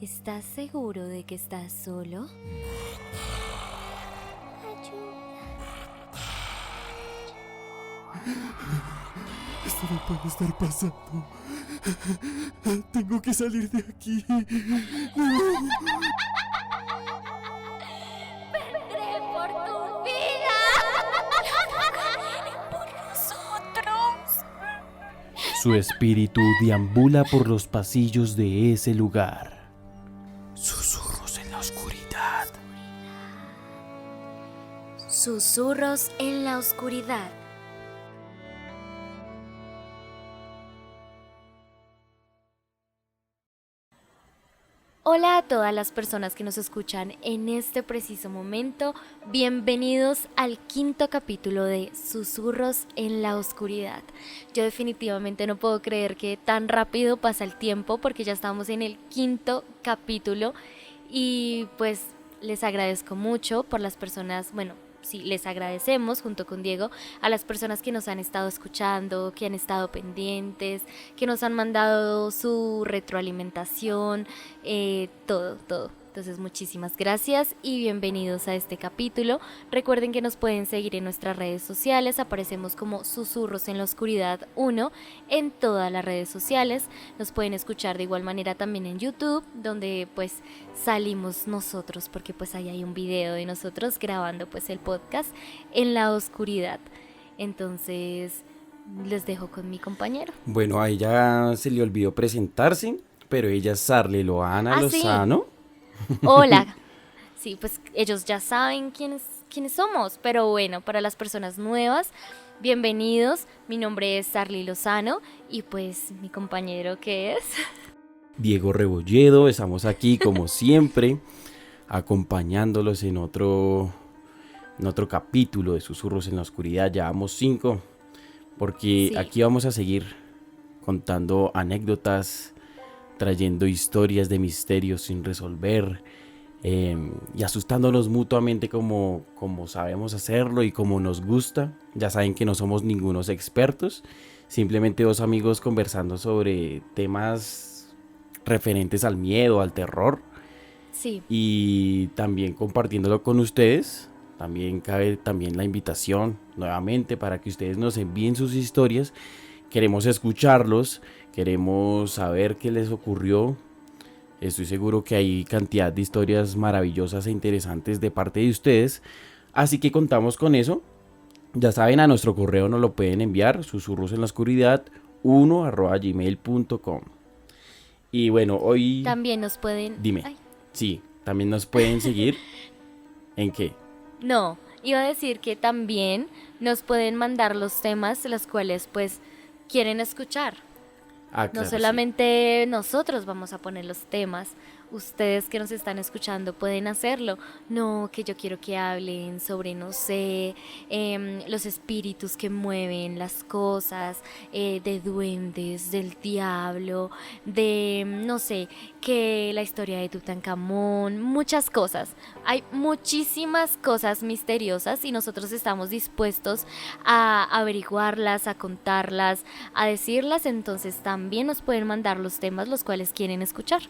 ¿Estás seguro de que estás solo? Esto no puede estar pasando. Tengo que salir de aquí. ¡Vendré por tu vida! ¡Por nosotros! Su espíritu deambula por los pasillos de ese lugar. Susurros en la oscuridad. Susurros en la oscuridad. Hola a todas las personas que nos escuchan en este preciso momento. Bienvenidos al 5.º capítulo de Susurros en la oscuridad. Yo definitivamente no puedo creer que tan rápido pasa el tiempo porque ya estamos en el 5.º capítulo y pues les agradezco mucho por las personas, sí, les agradecemos junto con Diego a las personas que nos han estado escuchando, que han estado pendientes, que nos han mandado su retroalimentación, todo. Entonces muchísimas gracias y bienvenidos a este capítulo. Recuerden que nos pueden seguir en nuestras redes sociales, aparecemos como Susurros en la Oscuridad 1 en todas las redes sociales. Nos pueden escuchar de igual manera también en YouTube, donde pues salimos nosotros, porque pues ahí hay un video de nosotros grabando pues el podcast en la oscuridad. Entonces les dejo con mi compañero. Bueno, a ella se le olvidó presentarse, pero ella es Sarly Loana Ah, sí. Lozano. Hola. Sí, pues ellos ya saben quiénes somos, pero bueno, para las personas nuevas, bienvenidos. Mi nombre es Sarly Lozano y pues mi compañero que es... Diego Rebolledo, estamos aquí como siempre, acompañándolos en otro capítulo de Susurros en la Oscuridad. Ya vamos 5, porque Sí. aquí vamos a seguir contando anécdotas, trayendo historias de misterios sin resolver, y asustándonos mutuamente como sabemos hacerlo y como nos gusta. Ya saben que no somos ningunos expertos, simplemente dos amigos conversando sobre temas referentes al miedo, al terror, Sí. y también compartiéndolo con ustedes. También cabe también la invitación nuevamente para que ustedes nos envíen sus historias. Queremos escucharlos, queremos saber qué les ocurrió. Estoy seguro que hay cantidad de historias maravillosas e interesantes de parte de ustedes, así que contamos con eso. Ya saben, a nuestro correo nos lo pueden enviar, susurrosenlaoscuridad1@gmail.com. Y bueno, hoy... También nos pueden... Dime. Ay, Sí, también nos pueden seguir. ¿En qué? no, iba a decir que también nos pueden mandar los temas los cuales pues quieren escuchar. Ah, No claro, sí. solamente nosotros vamos a poner los temas, ustedes que nos están escuchando pueden hacerlo. No, que yo quiero que hablen sobre, no sé, los espíritus que mueven las cosas, de duendes, del diablo, de, no sé, que la historia de Tutankamón, muchas cosas. Hay muchísimas cosas misteriosas y nosotros estamos dispuestos a averiguarlas, a contarlas, a decirlas. Entonces también nos pueden mandar los temas los cuales quieren escuchar.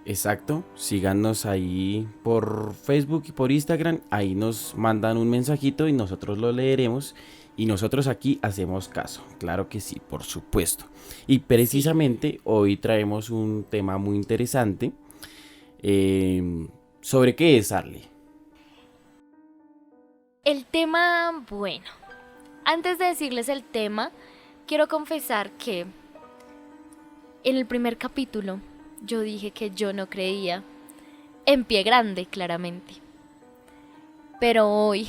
Exacto, síganos ahí por Facebook y por Instagram, ahí nos mandan un mensajito y nosotros lo leeremos y nosotros aquí hacemos caso, claro que sí, por supuesto. Y Sí. precisamente hoy traemos un tema muy interesante. ¿Sobre qué es, Arly? El tema, bueno, antes de decirles el tema, quiero confesar que en el primer capítulo yo dije que yo no creía en Pie Grande, claramente. Pero hoy,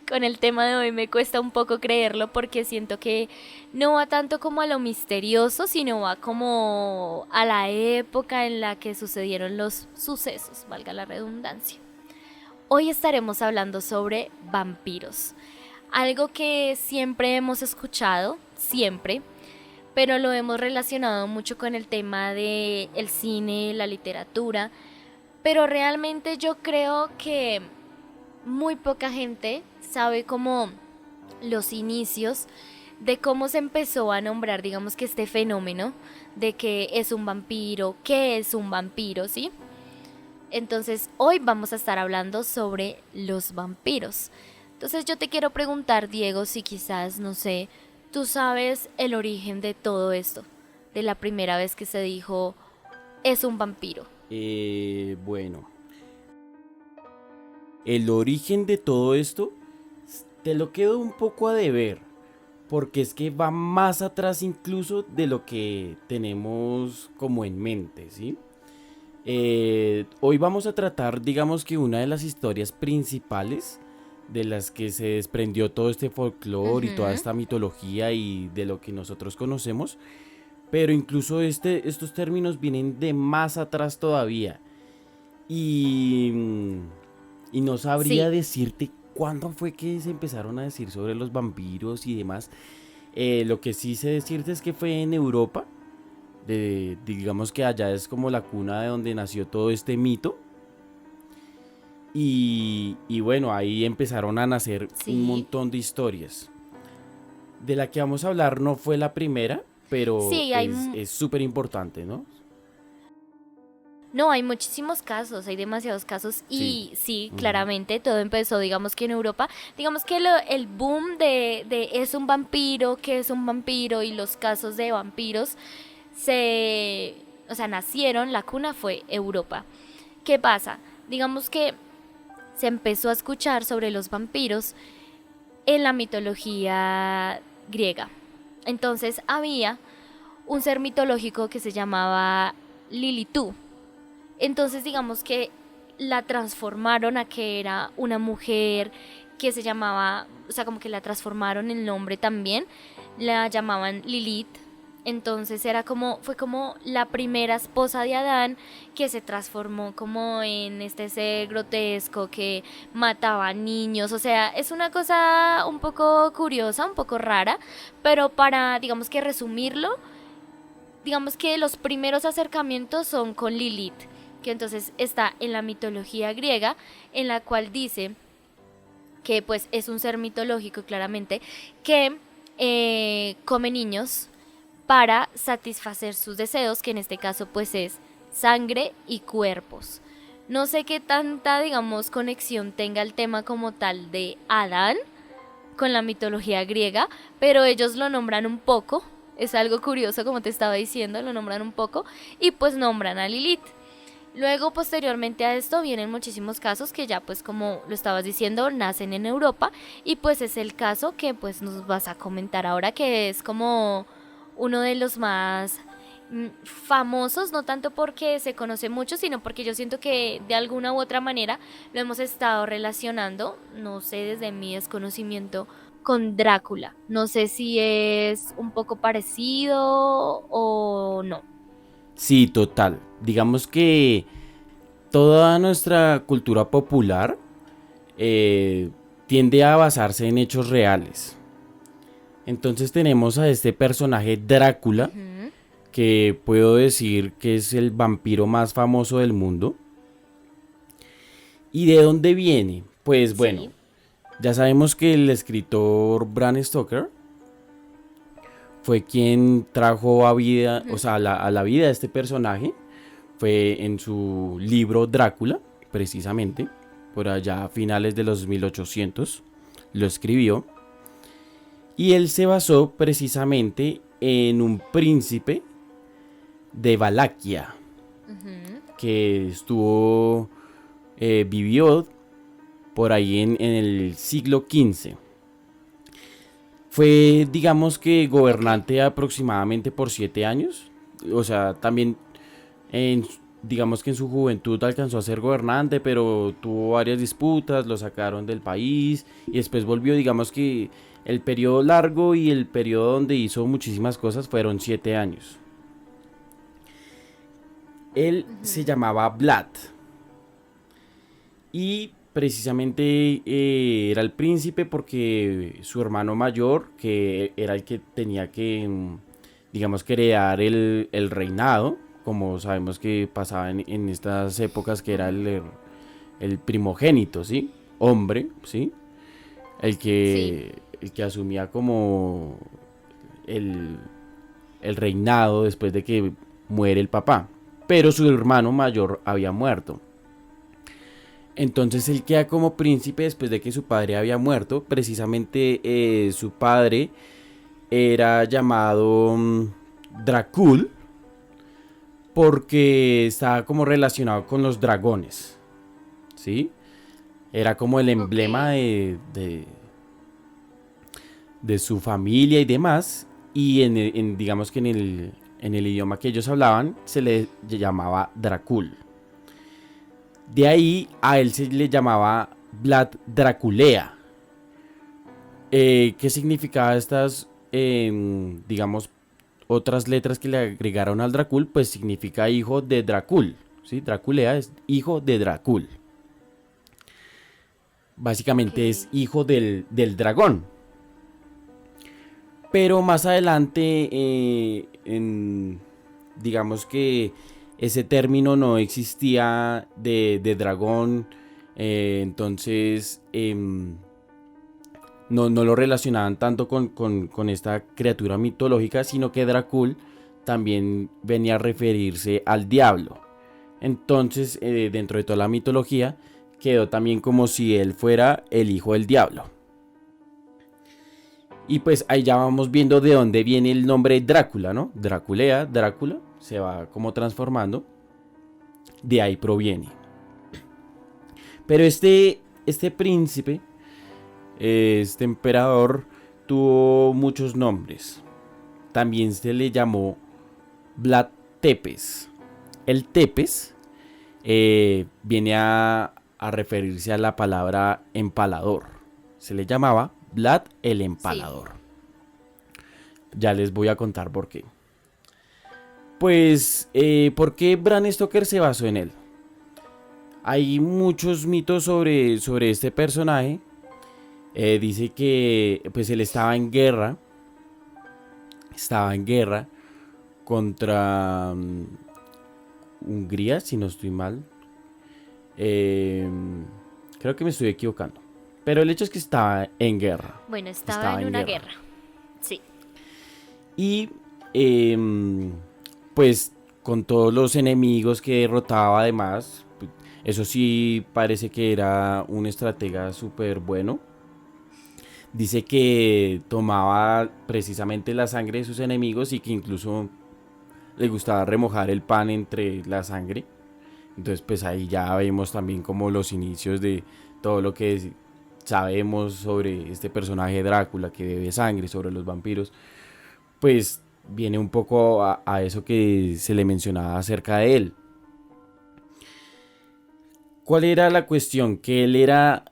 con el tema de hoy me cuesta un poco creerlo porque siento que no va tanto como a lo misterioso, sino va como a la época en la que sucedieron los sucesos, valga la redundancia. Hoy estaremos hablando sobre vampiros, algo que siempre hemos escuchado, siempre, pero lo hemos relacionado mucho con el tema de el cine, la literatura, pero realmente yo creo que muy poca gente sabe cómo los inicios de cómo se empezó a nombrar, digamos que este fenómeno de que es un vampiro, qué es un vampiro, ¿sí? Entonces, hoy vamos a estar hablando sobre los vampiros. Entonces, yo te quiero preguntar, Diego, si quizás, no sé, tú sabes el origen de todo esto, de la primera vez que se dijo es un vampiro. Bueno, el origen de todo esto te lo quedo un poco a deber, porque es que va más atrás incluso de lo que tenemos como en mente, ¿sí? Hoy vamos a tratar, digamos que una de las historias principales de las que se desprendió todo este folclore y toda Ujú. esta mitología y de lo que nosotros conocemos, pero incluso estos términos vienen de más atrás todavía y, y no sabría Sí, decirte cuándo fue que se empezaron a decir sobre los vampiros y demás. Lo que sí sé decirte es que fue en Europa, digamos que allá es como la cuna de donde nació todo este mito. Y bueno, ahí empezaron a nacer un sí. montón de historias. De la que vamos a hablar no fue la primera, pero Sí, es súper importante, ¿no? no, hay muchísimos casos, hay demasiados casos Sí. y sí, Ujú. claramente todo empezó, digamos que en Europa, digamos que el boom de es un vampiro, que es un vampiro y los casos de vampiros se, o sea, nacieron, la cuna fue Europa. ¿Qué pasa? Digamos que se empezó a escuchar sobre los vampiros en la mitología griega. Entonces había un ser mitológico que se llamaba Lilitú. Entonces digamos que la transformaron a que era una mujer que se llamaba, o sea, como que la transformaron el nombre también, la llamaban Lilith. Entonces era como, fue como la primera esposa de Adán que se transformó como en este ser grotesco que mataba niños. O sea, es una cosa un poco curiosa, un poco rara, pero para, digamos que resumirlo, digamos que los primeros acercamientos son con Lilith, que entonces está en la mitología griega, en la cual dice que pues es un ser mitológico claramente, que come niños para satisfacer sus deseos, que en este caso pues es sangre y cuerpos. No sé qué tanta, digamos, conexión tenga el tema como tal de Adán con la mitología griega, pero ellos lo nombran un poco, es algo curioso como te estaba diciendo, lo nombran un poco y pues nombran a Lilith. Luego, posteriormente a esto, vienen muchísimos casos que ya, pues como lo estabas diciendo, nacen en Europa y pues es el caso que pues nos vas a comentar ahora, que es como uno de los más famosos, no tanto porque se conoce mucho, sino porque yo siento que de alguna u otra manera lo hemos estado relacionando, no sé, desde mi desconocimiento, con Drácula. No sé si es un poco parecido o no. Sí, total. Digamos que toda nuestra cultura popular eh, tiende a basarse en hechos reales. Entonces tenemos a este personaje Drácula, Ujú. que puedo decir que es el vampiro más famoso del mundo. ¿Y de dónde viene? Pues bueno, Sí. ya sabemos que el escritor Bram Stoker fue quien trajo a vida, o Ujú. sea, a la vida de este personaje. Fue en su libro Drácula, precisamente, por allá a finales de los 1800, lo escribió. Y él se basó precisamente en un príncipe de Valaquia, Ujú. que vivió por ahí en el siglo XV. Fue, digamos que, Ok. gobernante aproximadamente por 7 años. O sea, también, digamos que en su juventud alcanzó a ser gobernante, pero tuvo varias disputas, lo sacaron del país y después volvió. Digamos que el periodo largo y el periodo donde hizo muchísimas cosas fueron 7 años. Él se Ujú. llamaba Vlad y precisamente era el príncipe porque su hermano mayor, que era el que tenía que, digamos, que heredar el reinado, como sabemos que pasaba en estas épocas, que era Ujú. el primogénito, ¿sí? Hombre, ¿sí? El Sí. que, el que asumía como el, el reinado después de que muere el papá. Pero su hermano mayor había muerto. Entonces él queda como príncipe después de que su padre había muerto. Precisamente su padre era llamado Dracul porque estaba como relacionado con los dragones, ¿sí? Era como el Ok. emblema de su familia y demás. Y digamos que en el idioma que ellos hablaban se le llamaba Dracul. De ahí a él se le llamaba Vlad Draculea. ¿Qué significaba estas, digamos, otras letras que le agregaron al Dracul? Pues significa hijo de Dracul. ¿Sí? Draculea es hijo de Dracul. Ok. Básicamente es hijo del dragón. Pero más adelante, digamos que ese término no existía de dragón. Entonces no lo relacionaban tanto con esta criatura mitológica, sino que Dracul también venía a referirse al diablo. Entonces, dentro de toda la mitología, quedó también como si él fuera el hijo del diablo. Y pues ahí ya vamos viendo de dónde viene el nombre Drácula, ¿no? Draculea, Drácula, se va como transformando. De ahí proviene. Pero este príncipe, este emperador, tuvo muchos nombres. También se le llamó Vlad Tepes. El Tepes viene a referirse a la palabra empalador. Se le llamaba Vlad el Sí. Empalador. Ya les voy a contar por qué. Pues, ¿por qué Bram Stoker se basó en él? Hay muchos mitos sobre este personaje. Dice que pues él estaba en guerra contra Hungría, si no estoy mal. Eh, Creo que me estoy equivocando. Pero el hecho es que estaba en guerra. Bueno, estaba Estaba en en una guerra. guerra. Sí. Y pues con todos los enemigos que derrotaba además, eso sí parece que era un estratega súper bueno. Dice que tomaba precisamente la sangre de sus enemigos y que incluso le gustaba remojar el pan entre la sangre. Entonces pues ahí ya vemos también como los inicios de todo lo que sabemos sobre este personaje Drácula que bebe sangre, sobre los vampiros. Pues viene un poco a eso que se le mencionaba acerca de él. ¿Cuál era la cuestión? Que él era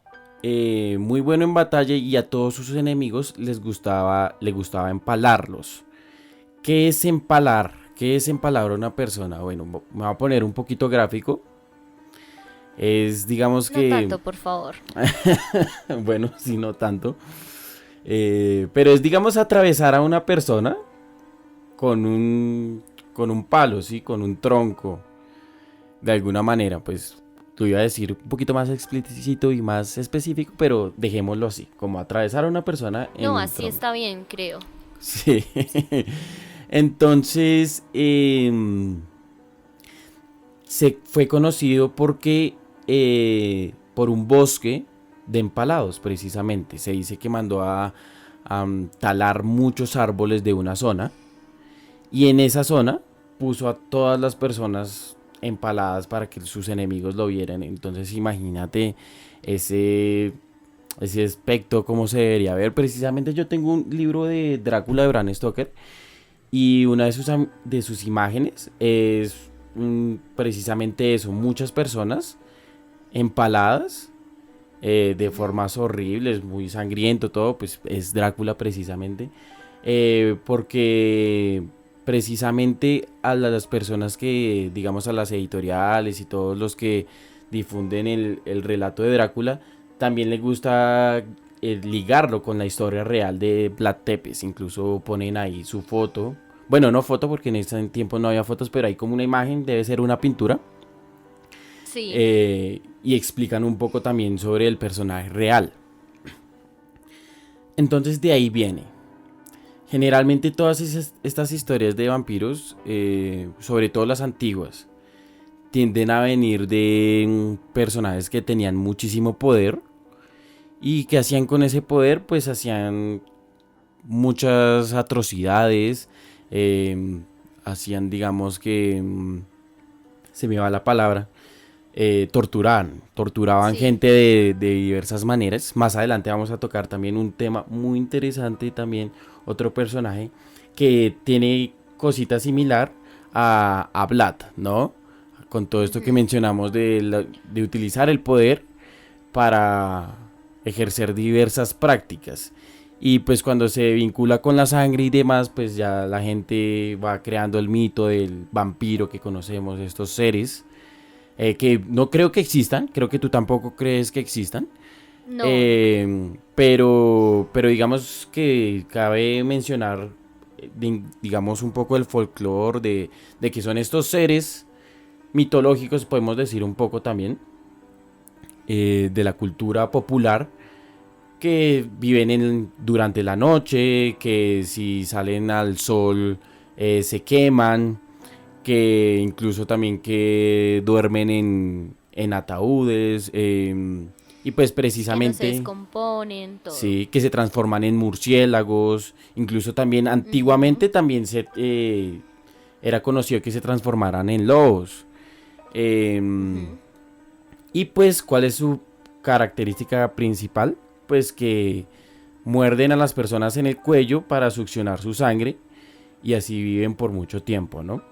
muy bueno en batalla y a todos sus enemigos le gustaba empalarlos. ¿Qué es empalar? ¿Qué es empalar a una persona? Bueno, me voy a poner un poquito gráfico. Es, digamos No que, tanto, por favor. bueno, si no tanto. Pero es, digamos, atravesar a una persona con un palo, ¿sí? Con un tronco. De alguna manera, pues lo iba a decir un poquito más explícito y más específico, pero dejémoslo así, como atravesar a una persona en No, un así tronco. está bien, creo. Sí. Entonces, se fue conocido porque por un bosque de empalados, precisamente. Se dice que mandó a talar muchos árboles de una zona y en esa zona puso a todas las personas empaladas para que sus enemigos lo vieran. Entonces imagínate ese, ese aspecto como se debería ver. Precisamente yo tengo un libro de Drácula de Bram Stoker y una de sus imágenes es precisamente eso, muchas personas empaladas de Ujú. formas horribles, muy sangriento todo, pues es Drácula precisamente. Porque precisamente a las personas que, digamos a las editoriales y todos los que difunden el relato de Drácula, también les gusta ligarlo con la historia real de Vlad Tepes. Incluso ponen ahí su foto. Bueno, no foto porque en ese tiempo no había fotos, pero hay como una imagen, debe ser una pintura. Sí. Y explican un poco también sobre el personaje real. Entonces de ahí viene. Generalmente todas estas historias de vampiros, sobre todo las antiguas, tienden a venir de personajes que tenían muchísimo poder y que hacían con ese poder, pues hacían muchas atrocidades, eh, hacían, digamos que, se me va la palabra, torturaban Sí, gente de diversas maneras. Más adelante vamos a tocar también un tema muy interesante, también otro personaje que tiene cosita similar a Vlad, ¿no? Con todo esto que ujú, mencionamos de utilizar el poder para ejercer diversas prácticas. Y pues cuando se vincula con la sangre y demás, pues ya la gente va creando el mito del vampiro que conocemos, estos seres, que no creo que existan, creo que tú tampoco crees que existan, no, no creo. pero digamos que cabe mencionar, digamos, un poco el folclore de que son estos seres mitológicos, podemos decir un poco también, de la cultura popular, que viven durante la noche, que si salen al sol se queman, que incluso también que duermen en ataúdes, y pues Que no se precisamente descomponen, todo. sí, que se transforman en murciélagos, incluso también Ujú, antiguamente también era conocido que se transformaran en lobos. Em, ujú. y pues, ¿cuál es su característica principal? Pues que muerden a las personas en el cuello para succionar su sangre y así viven por mucho tiempo, ¿no?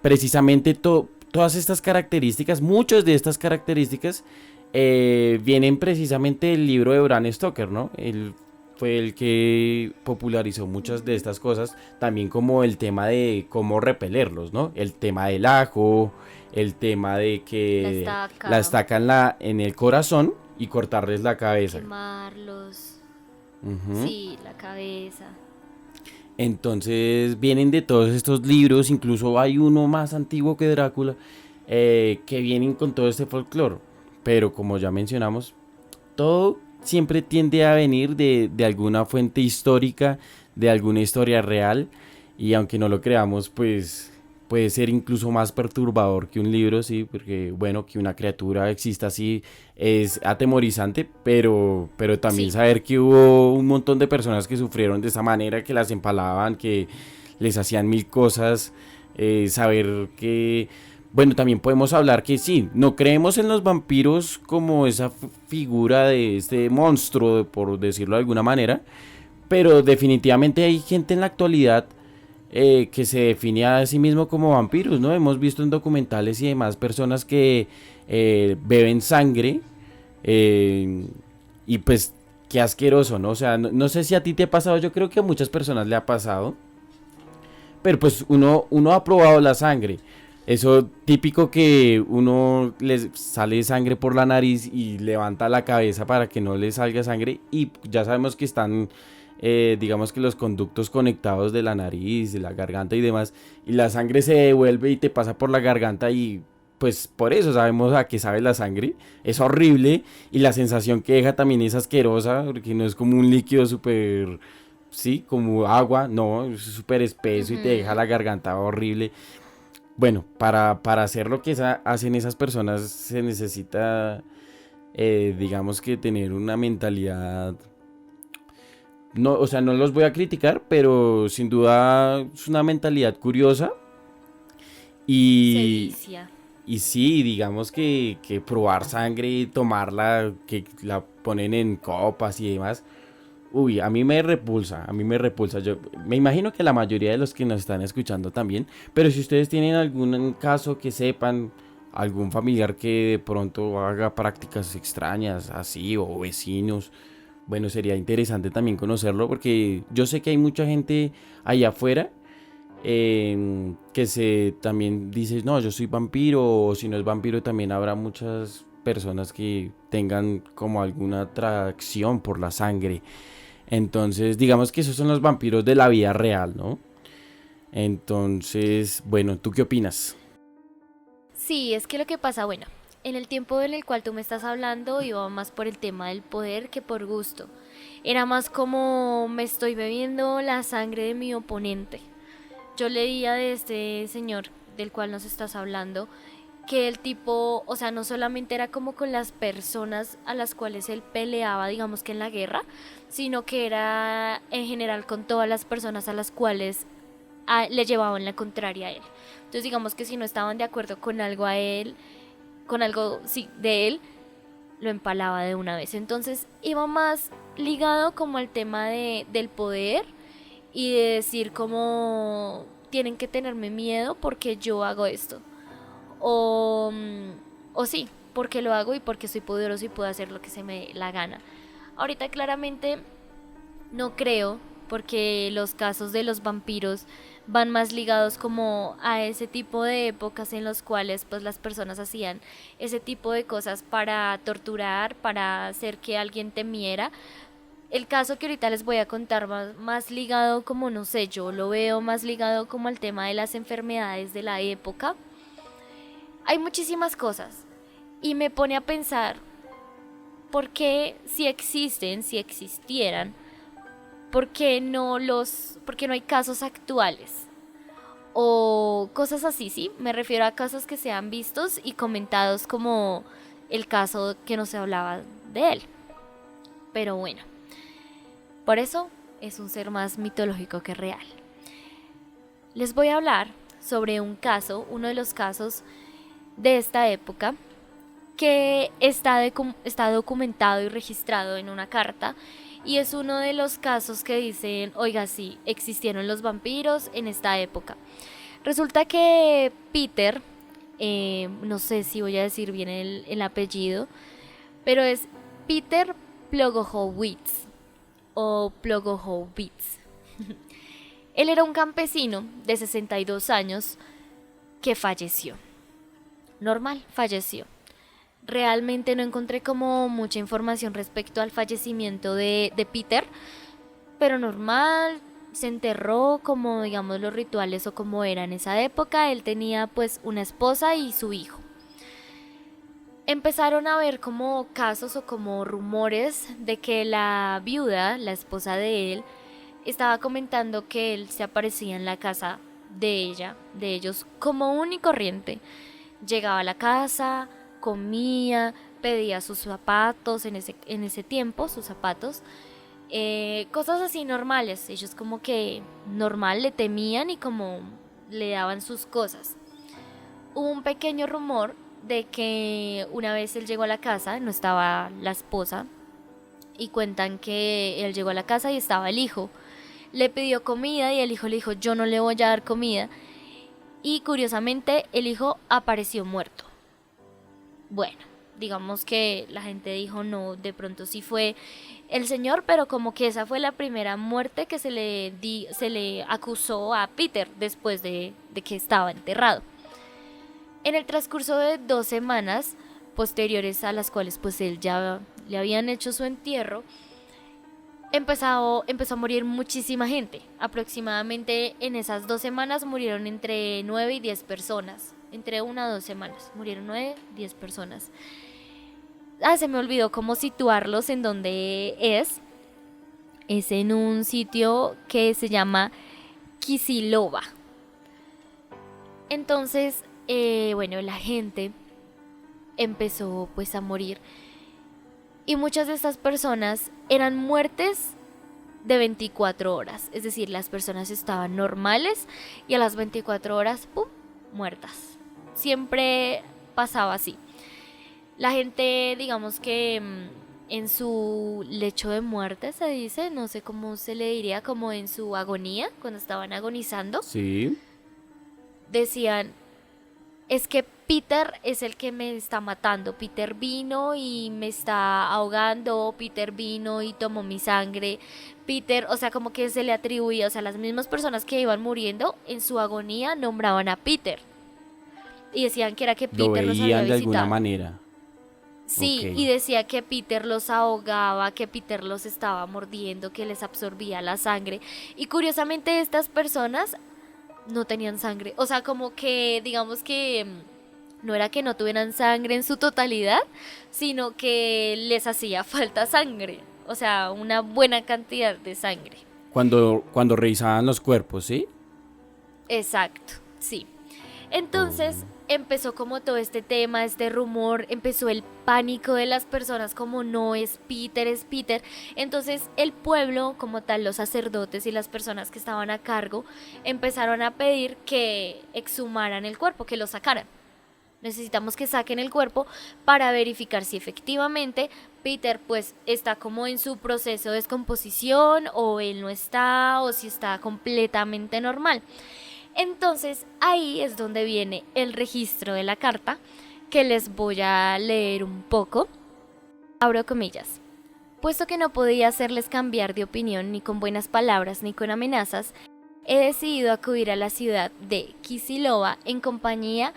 Precisamente todas estas características, muchas de estas características, vienen precisamente del libro de Bram Stoker, ¿no? Él fue el que popularizó muchas de Ujú. estas cosas, también como el tema de cómo repelerlos, ¿no? El tema del ajo, el tema de La que la estaca, estacan en el corazón y cortarles la cabeza. quemarlos. Ujú. Sí, la cabeza. Entonces vienen de todos estos libros, incluso hay uno más antiguo que Drácula, que vienen con todo este folclore. Pero como ya mencionamos, todo siempre tiende a venir de alguna fuente histórica, de alguna historia real. Y aunque no lo creamos, pues puede ser incluso más perturbador que un libro, sí, porque bueno, que una criatura exista así es atemorizante, pero también Sí. saber que hubo un montón de personas que sufrieron de esa manera, que las empalaban, que les hacían mil cosas, saber que bueno, también podemos hablar que sí, no creemos en los vampiros como esa figura de este monstruo, por decirlo de alguna manera, pero definitivamente hay gente en la actualidad que se define a sí mismo como vampiros, ¿no? Hemos visto en documentales y demás personas que beben sangre, eh, y pues qué asqueroso, ¿no? O sea, no sé si a ti te ha pasado, yo creo que a muchas personas le ha pasado, pero pues uno ha probado la sangre. Eso típico que uno les sale sangre por la nariz y levanta la cabeza para que no le salga sangre y ya sabemos que están, digamos que los conductos conectados de la nariz, de la garganta y demás, y la sangre se devuelve y te pasa por la garganta y pues por eso sabemos a qué sabe la sangre. Es horrible y la sensación que deja también es asquerosa porque no es como un líquido súper, sí, como agua, no, es súper espeso y te deja Ujú. la garganta horrible. Bueno, para hacer lo que hacen esas personas se necesita, digamos que tener una mentalidad, no, o sea, no los voy a criticar, pero sin duda es una mentalidad curiosa y, Sedicia. y sí, digamos que probar sangre y tomarla, que la ponen en copas y demás. Uy, a mí me repulsa. Yo me imagino que la mayoría de los que nos están escuchando también, pero si ustedes tienen algún caso que sepan, algún familiar que de pronto haga prácticas extrañas así o vecinos, bueno, sería interesante también conocerlo porque yo sé que hay mucha gente allá afuera, que se también dice, no, yo soy vampiro, o si no es vampiro también habrá muchas personas que tengan como alguna atracción por la sangre. Entonces, digamos que esos son los vampiros de la vida real, ¿no? Entonces, bueno, ¿tú qué opinas? Sí, es que lo que pasa, bueno, en el tiempo en el cual tú me estás hablando iba más por el tema del poder que por gusto. Era más como me estoy bebiendo la sangre de mi oponente. Yo leía de este señor del cual nos estás hablando que el tipo, o sea, no solamente era como con las personas a las cuales él peleaba, digamos que en la guerra, sino que era en general con todas las personas a las cuales le llevaban la contraria a él. Entonces digamos que si no estaban de acuerdo con algo a él, con algo sí, de él, lo empalaba de una vez. Entonces iba más ligado como al tema del poder y de decir como tienen que tenerme miedo porque yo hago esto. O, o sí, porque lo hago y porque soy poderoso y puedo hacer lo que se me dé la gana. Ahorita claramente no creo, porque los casos de los vampiros van más ligados como a ese tipo de épocas en los cuales pues las personas hacían ese tipo de cosas para torturar, para hacer que alguien temiera. El caso que ahorita les voy a contar más ligado como no sé, yo lo veo más ligado como al tema de las enfermedades de la época. Hay muchísimas cosas y me pone a pensar por qué si existen, si existieran, por qué no hay casos actuales o cosas así, ¿sí? Me refiero a casos que se han vistos y comentados como el caso que no se hablaba de él. Pero bueno, por eso es un ser más mitológico que real. Les voy a hablar sobre un caso, uno de los casos de esta época que está documentado y registrado en una carta y es uno de los casos que dicen, oiga, sí, existieron los vampiros en esta época. Resulta que Peter, no sé si voy a decir bien el apellido, pero es Peter Plogohowicz o Plogohowicz. Él era un campesino de 62 años que falleció. Normal, falleció. Realmente no encontré como mucha información respecto al fallecimiento de Peter, pero normal, se enterró como digamos los rituales o como era en esa época. Él tenía pues una esposa y su hijo. Empezaron a ver como casos o como rumores de que la viuda, la esposa de él, estaba comentando que él se aparecía en la casa de ella, de ellos, común y corriente. Llegaba a la casa, comía, pedía sus zapatos en ese tiempo, sus zapatos, cosas así normales. Ellos como que normal le temían y como le daban sus cosas. Hubo un pequeño rumor de que una vez él llegó a la casa, no estaba la esposa, y cuentan que él llegó a la casa y estaba el hijo. Le pidió comida y el hijo le dijo, yo no le voy a dar comida. Y curiosamente el hijo apareció muerto. Bueno, digamos que la gente dijo no, de pronto sí fue el señor, pero como que esa fue la primera muerte que se le acusó a Peter después de que estaba enterrado. En el transcurso de 2 semanas posteriores a las cuales pues él ya le habían hecho su entierro, empezó a morir muchísima gente. Aproximadamente en esas 2 semanas murieron entre 9 y 10 personas. Entre 1 a 2 semanas murieron 9, 10 personas. Se me olvidó cómo situarlos en donde es. Es en un sitio que se llama Kisilova. Entonces, bueno, la gente empezó pues a morir. Y muchas de estas personas eran muertes de 24 horas. Es decir, las personas estaban normales y a las 24 horas, ¡pum!, muertas. Siempre pasaba así. La gente, digamos que en su lecho de muerte se dice, no sé cómo se le diría, como en su agonía, cuando estaban agonizando. Sí. Decían, es que Peter es el que me está matando. Peter vino y me está ahogando. Peter vino y tomó mi sangre. Peter, o sea, como que se le atribuía, o sea, las mismas personas que iban muriendo en su agonía nombraban a Peter. Y decían que era que Lo Peter los había veían de visitado. alguna manera. Sí, Ok. y decía que Peter los ahogaba, que Peter los estaba mordiendo, que les absorbía la sangre. Y curiosamente estas personas no tenían sangre. O sea, como que, digamos que no era que no tuvieran sangre en su totalidad, sino que les hacía falta sangre, o sea, una buena cantidad de sangre. Cuando revisaban los cuerpos, ¿sí? Exacto, sí. Oh. Entonces empezó como todo este tema, este rumor, empezó el pánico de las personas como no es Peter, es Peter. Entonces el pueblo, como tal, los sacerdotes y las personas que estaban a cargo, empezaron a pedir que exhumaran el cuerpo, que lo sacaran. Necesitamos que saquen el cuerpo para verificar si efectivamente Peter pues está como en su proceso de descomposición o él no está o si está completamente normal. Entonces ahí es donde viene el registro de la carta que les voy a leer un poco. Abro comillas. Puesto que no podía hacerles cambiar de opinión ni con buenas palabras ni con amenazas, he decidido acudir a la ciudad de Kisilova en compañía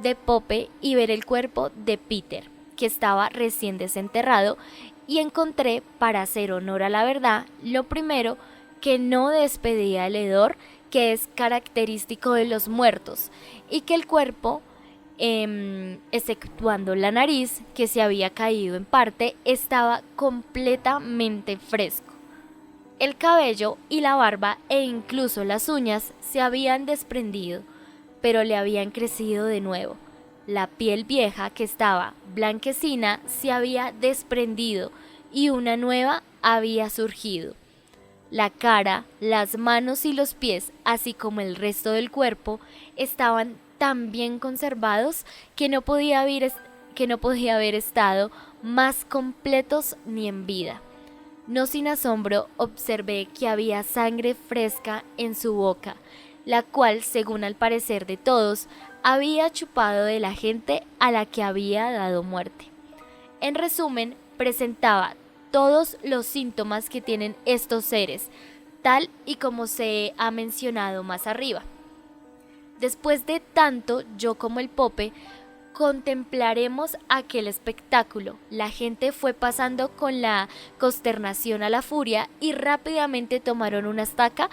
de Pope y ver el cuerpo de Peter, que estaba recién desenterrado, y encontré, para hacer honor a la verdad, lo primero, que no despedía el hedor que es característico de los muertos, y que el cuerpo, exceptuando la nariz, que se había caído en parte, estaba completamente fresco. El cabello y la barba e incluso las uñas se habían desprendido, pero le habían crecido de nuevo. La piel vieja, que estaba blanquecina, se había desprendido y una nueva había surgido. La cara, las manos y los pies, así como el resto del cuerpo, estaban tan bien conservados que no podía haber estado más completos ni en vida. No sin asombro observé que había sangre fresca en su boca, la cual, según al parecer de todos, había chupado de la gente a la que había dado muerte. En resumen, presentaba todos los síntomas que tienen estos seres, tal y como se ha mencionado más arriba. Después de tanto, yo como el Pope contemplaremos aquel espectáculo. La gente fue pasando con la consternación a la furia y rápidamente tomaron una estaca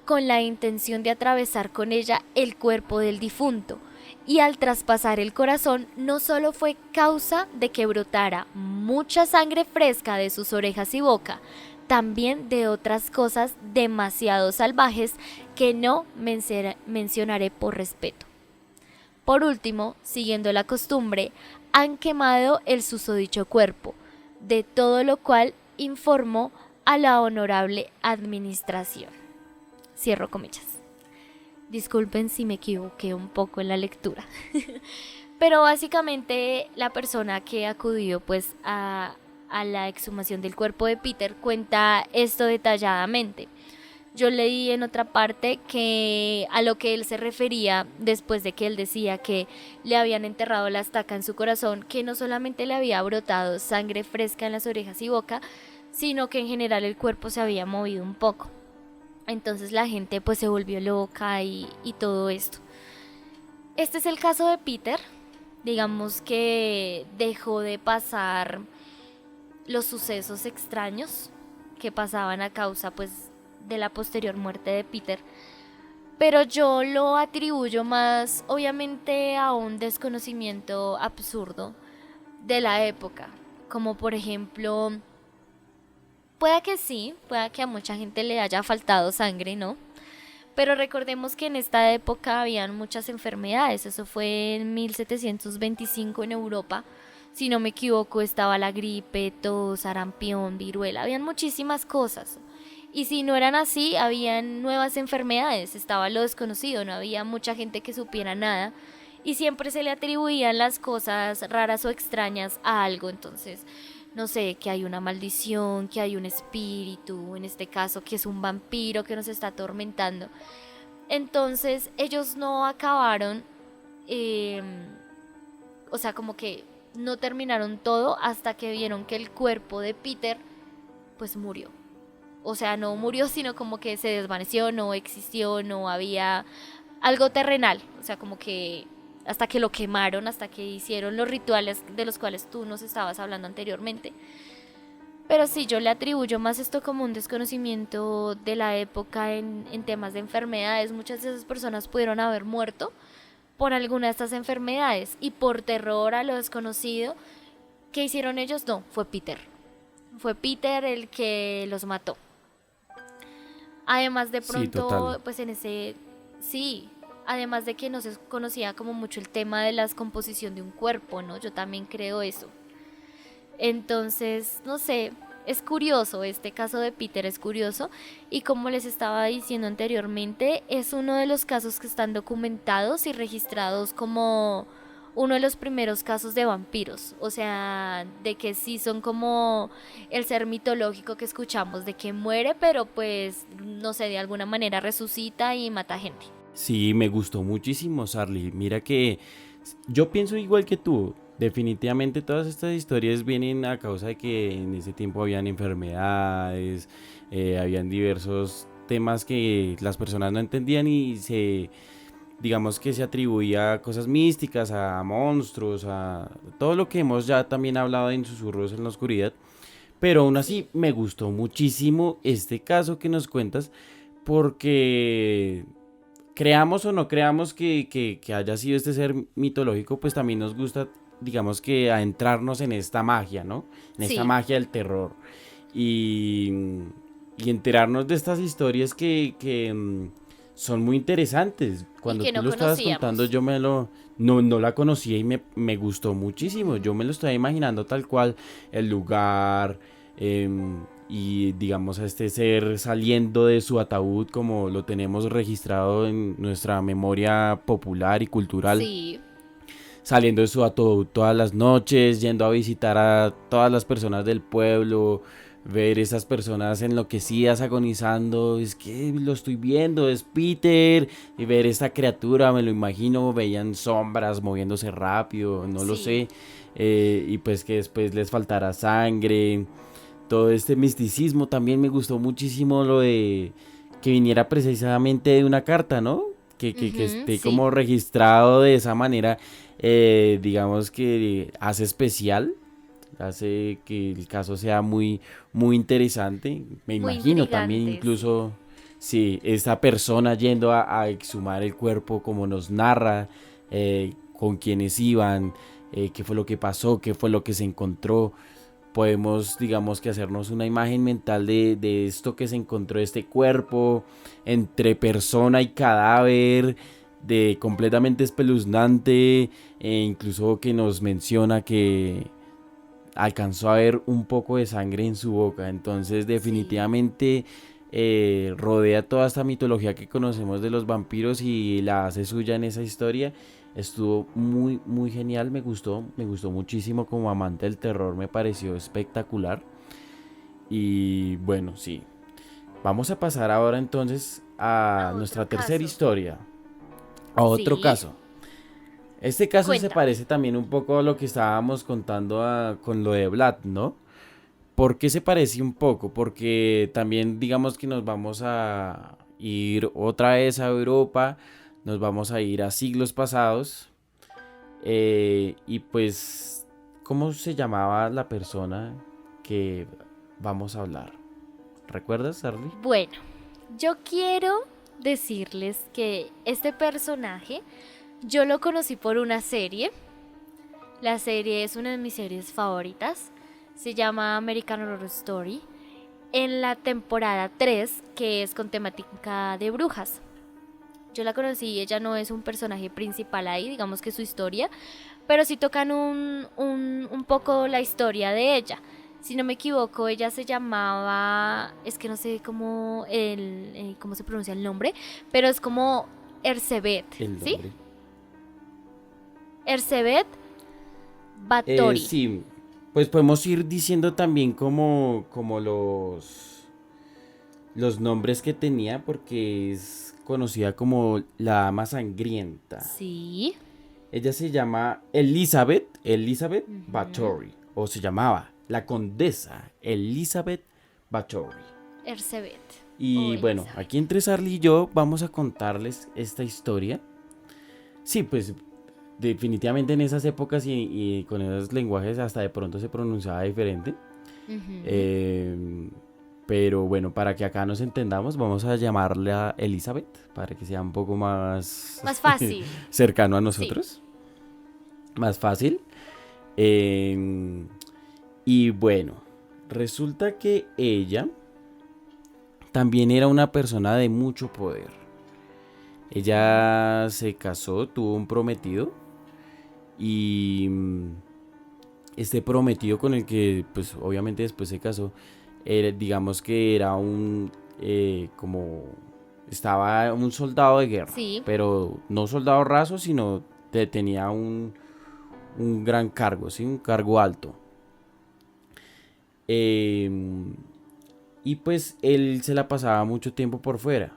con la intención de atravesar con ella el cuerpo del difunto, y al traspasar el corazón no solo fue causa de que brotara mucha sangre fresca de sus orejas y boca, también de otras cosas demasiado salvajes que no mencionaré por respeto. Por último, siguiendo la costumbre, han quemado el susodicho cuerpo, de todo lo cual informó a la honorable administración. Cierro comillas. Disculpen si me equivoqué un poco en la lectura. Pero básicamente la persona que acudió pues a la exhumación del cuerpo de Peter cuenta esto detalladamente. Yo leí en otra parte que a lo que él se refería después de que él decía que le habían enterrado la estaca en su corazón, que no solamente le había brotado sangre fresca en las orejas y boca, sino que en general el cuerpo se había movido un poco. Entonces la gente pues se volvió loca y todo esto. Este es el caso de Peter. Digamos que dejó de pasar los sucesos extraños que pasaban a causa pues de la posterior muerte de Peter, pero yo lo atribuyo más obviamente a un desconocimiento absurdo de la época, como por ejemplo, pueda que sí, pueda que a mucha gente le haya faltado sangre, ¿no? Pero recordemos que en esta época habían muchas enfermedades, eso fue en 1725 en Europa. Si no me equivoco, estaba la gripe, tos, sarampión, viruela, habían muchísimas cosas. Y si no eran así, habían nuevas enfermedades, estaba lo desconocido, no había mucha gente que supiera nada. Y siempre se le atribuían las cosas raras o extrañas a algo, entonces, no sé, que hay una maldición, que hay un espíritu, en este caso que es un vampiro que nos está atormentando. Entonces ellos no acabaron, eh, o sea, como que no terminaron todo hasta que vieron que el cuerpo de Peter pues murió. O sea, no murió, sino como que se desvaneció, no existió, no había algo terrenal. O sea, como que hasta que lo quemaron, hasta que hicieron los rituales de los cuales tú nos estabas hablando anteriormente. Pero sí, yo le atribuyo más esto como un desconocimiento de la época en temas de enfermedades. Muchas de esas personas pudieron haber muerto por alguna de estas enfermedades y por terror a lo desconocido. ¿Qué hicieron ellos? No, fue Peter. Fue Peter el que los mató. Además de Sí, pronto, total. pues en ese, sí, además de que no se conocía como mucho el tema de la descomposición de un cuerpo, ¿no? Yo también creo eso. Entonces, no sé, es curioso, este caso de Peter es curioso y como les estaba diciendo anteriormente, es uno de los casos que están documentados y registrados como uno de los primeros casos de vampiros, o sea, de que sí son como el ser mitológico que escuchamos, de que muere, pero pues, no sé, de alguna manera resucita y mata gente. Sí, me gustó muchísimo, Sarly. Mira que yo pienso igual que tú. Definitivamente todas estas historias vienen a causa de que en ese tiempo habían enfermedades, habían diversos temas que las personas no entendían y digamos que se atribuía a cosas místicas, a monstruos, a todo lo que hemos ya también hablado en Susurros en la Oscuridad. Pero aún Sí, así me gustó muchísimo este caso que nos cuentas porque creamos o no creamos que haya sido este ser mitológico, pues también nos gusta, digamos que adentrarnos en esta magia, ¿no? En esta sí, magia del terror. Y, y enterarnos de estas historias que son muy interesantes. y Cuando que tú no lo estabas contando, conocíamos. yo no la conocía y me gustó muchísimo. Yo me lo estaba imaginando tal cual, el lugar, y digamos a este ser saliendo de su ataúd como lo tenemos registrado en nuestra memoria popular y cultural, Sí, saliendo de su ataúd todas las noches, yendo a visitar a todas las personas del pueblo, ver esas personas enloquecidas agonizando, es que lo estoy viendo, es Peter, y ver esta criatura, me lo imagino, veían sombras moviéndose rápido, no lo sí. sé, y pues que después les faltara sangre, todo este misticismo. También me gustó muchísimo lo de que viniera precisamente de una carta, ¿no? Que Ujú, esté sí, como registrado de esa manera, digamos que hace especial, hace que el caso sea muy interesante. Me muy imagino también intrigante, sí. incluso, si esta persona yendo a exhumar el cuerpo como nos narra, con quienes iban, qué fue lo que pasó, qué fue lo que se encontró. Podemos, digamos que hacernos una imagen mental de esto que se encontró, este cuerpo entre persona y cadáver, de completamente espeluznante, e incluso que nos menciona que alcanzó a ver un poco de sangre en su boca. Entonces Sí, definitivamente rodea toda esta mitología que conocemos de los vampiros y la hace suya en esa historia. Estuvo muy genial, me gustó muchísimo como amante del terror, me pareció espectacular. Y bueno, sí, vamos a pasar ahora entonces a a otro nuestra tercera caso. historia, a otro Sí, caso. Este caso se cuéntame. parece también un poco a lo que estábamos contando con lo de Vlad, ¿no? ¿Por qué se parece un poco? Porque también digamos que nos vamos a ir otra vez a Europa, nos vamos a ir a siglos pasados, y pues, ¿cómo se llamaba la persona que vamos a hablar? ¿Recuerdas, Arlie? Bueno, yo quiero decirles que este personaje yo lo conocí por una serie. La serie es una de mis series favoritas. Se llama American Horror Story. En la temporada 3, que es con temática de brujas. Yo la conocí, ella no es un personaje principal ahí, digamos que su historia, pero sí tocan un poco la historia de ella. Si no me equivoco, ella se llamaba, es que no sé cómo se pronuncia el nombre, pero es como Ercebet, El ¿sí? nombre. Ercebet Batory. Sí, pues podemos ir diciendo también como los nombres que tenía, porque es conocida como la Dama Sangrienta. Sí. Ella se llama Elizabeth Ujú. Bathory, o se llamaba la Condesa Elizabeth Bathory. Ercebet o Y bueno, Elizabeth. aquí entre Sarly y yo vamos a contarles esta historia. Sí, pues definitivamente en esas épocas y con esos lenguajes hasta de pronto se pronunciaba diferente. Ujú. Eh, Pero bueno, para que acá nos entendamos, vamos a llamarla Elizabeth, para que sea un poco más Más fácil. cercano a Sí. nosotros, más fácil. Eh, y bueno, resulta que ella también era una persona de mucho poder. Ujú. Ella se casó, tuvo un prometido y este prometido con el que pues obviamente después se casó, digamos que era como estaba un soldado de guerra, Sí. pero no soldado raso, sino tenía un gran cargo, ¿sí? Un cargo alto. Em, y pues él se la pasaba mucho tiempo por fuera.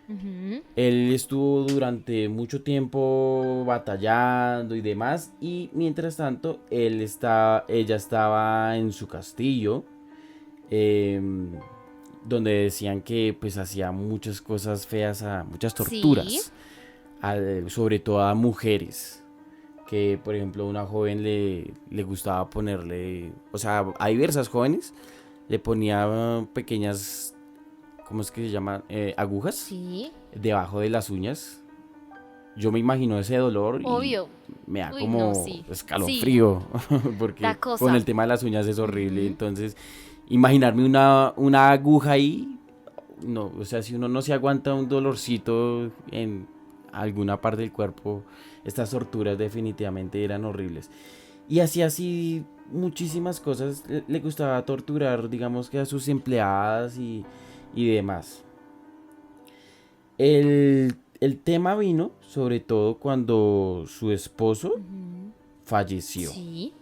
Ujú. Él estuvo durante mucho tiempo batallando y demás. Y mientras tanto, ella estaba en su castillo. em, Donde decían que pues hacía muchas cosas feas, muchas Sí. torturas. Sobre todo a mujeres. Que por ejemplo una joven le gustaba ponerle. O sea, a diversas jóvenes le ponía pequeñas. ¿Cómo es que se llama? Agujas Sí. debajo de las uñas. Yo me imagino ese dolor y Obvio. me da Uy, no, como sí. Sí. escalofrío, Da porque con cosa. el tema de las uñas es horrible. Ujú. Entonces, imaginarme una aguja ahí, no, o sea, si uno no se aguanta un dolorcito en alguna parte del cuerpo, estas torturas definitivamente eran horribles. Y así, así, muchísimas cosas le gustaba torturar, digamos que a sus empleadas y demás. El tema vino sobre todo cuando su esposo Ujú. falleció. Sí.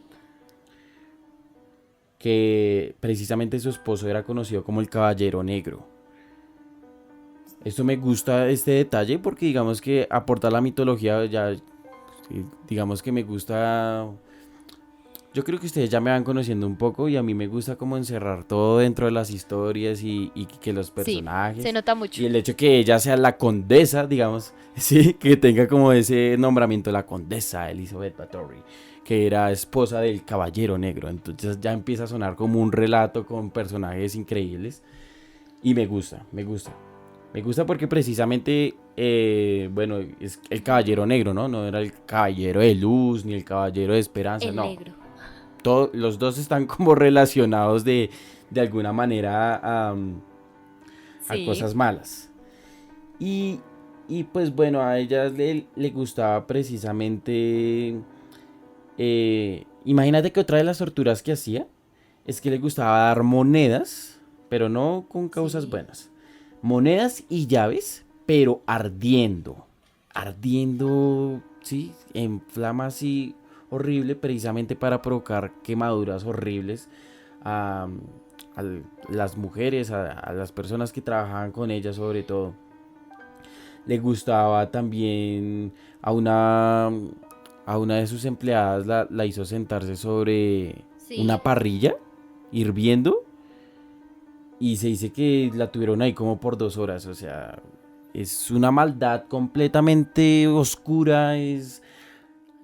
Que precisamente su esposo era conocido como el Caballero Negro. Esto me gusta este detalle porque digamos que aporta la mitología ya, digamos que me gusta. Yo creo que ustedes ya me van conociendo un poco y a mí me gusta como encerrar todo dentro de las historias y que los Sí. Se personajes nota y mucho. el hecho que ella sea la condesa, digamos, sí, que tenga como ese nombramiento, la condesa Elizabeth Bathory, que era esposa del Caballero Negro. Entonces ya empieza a sonar como un relato con personajes increíbles y me gusta, me gusta. Me gusta porque precisamente, bueno, es el Caballero Negro, ¿no? No era el Caballero de Luz ni el Caballero de Esperanza, El no, negro. los dos están como relacionados de alguna manera a Sí. cosas malas. Y, y pues bueno, a ella le gustaba precisamente. Imagínate que otra de las torturas que hacía es que le gustaba dar monedas, pero no con causas Sí. buenas. Monedas y llaves, pero ardiendo. Ardiendo, sí, en flama así horrible, precisamente para provocar quemaduras horribles a, a las mujeres, a las personas que trabajaban con ella sobre todo. Le gustaba también a una de sus empleadas, la hizo sentarse sobre Sí. una parrilla hirviendo y se dice que la tuvieron ahí como por 2 horas. O sea, es una maldad completamente oscura.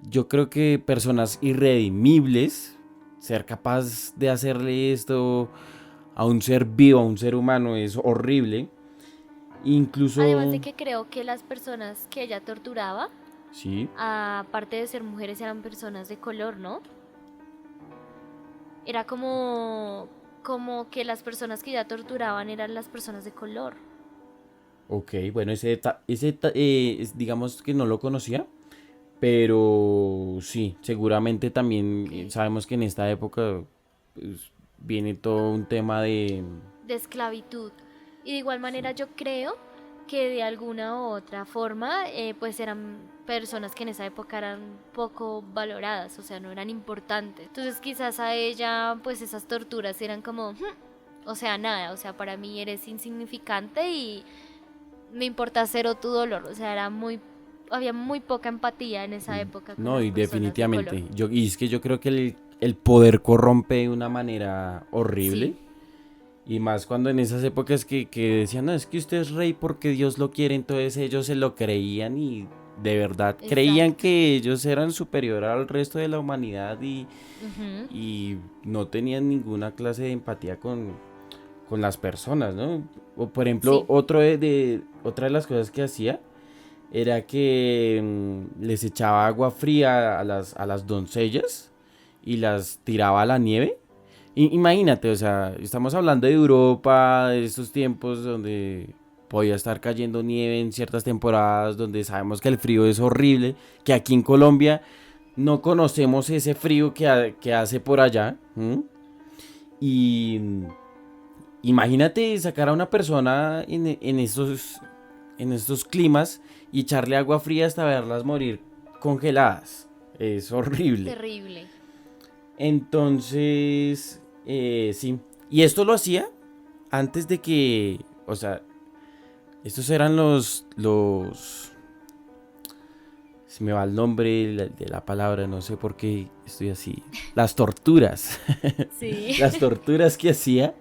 Yo creo que personas irredimibles, ser capaz de hacerle esto a un ser vivo, a un ser humano, es horrible. Además de Incluso, que creo que las personas que ella torturaba, sí, aparte de ser mujeres, eran personas de color, ¿no? Era como que las personas que ella torturaban eran las personas de color. ok, bueno, digamos que no lo conocía, pero sí, seguramente también Ok. sabemos que en esta época pues, viene todo un tema de. De esclavitud. Y de igual manera yo creo que de alguna u otra forma, pues eran personas que en esa época eran poco valoradas, o sea, no eran importantes. Entonces quizás a ella, pues esas torturas eran como, o sea, nada, o sea, para mí eres insignificante y me importa cero tu dolor, o sea, había muy poca empatía en esa época con No, las y personas de color. definitivamente. Y es que yo creo que el poder corrompe de una manera Sí, horrible. Y más cuando en esas épocas que decían, no, es que usted es rey porque Dios lo quiere, entonces ellos se lo creían y de verdad creían exacto. que ellos eran superior al resto de la humanidad Ujú. y no tenían ninguna clase de empatía con las personas, ¿no? O por ejemplo, Sí, otra de las cosas que hacía era que les echaba agua fría a las doncellas y las tiraba a la nieve. Imagínate, o sea, estamos hablando de Europa, de estos tiempos donde podía estar cayendo nieve en ciertas temporadas, donde sabemos que el frío es horrible, que aquí en Colombia no conocemos ese frío que hace por allá. ¿M? Y imagínate sacar a una persona en estos climas y echarle agua fría hasta verlas morir congeladas. Es horrible. terrible. Entonces, sí. Y esto lo hacía antes de que, o sea, estos eran se me va el nombre de la palabra, no sé por qué estoy así. Las torturas. Sí. Las torturas que hacía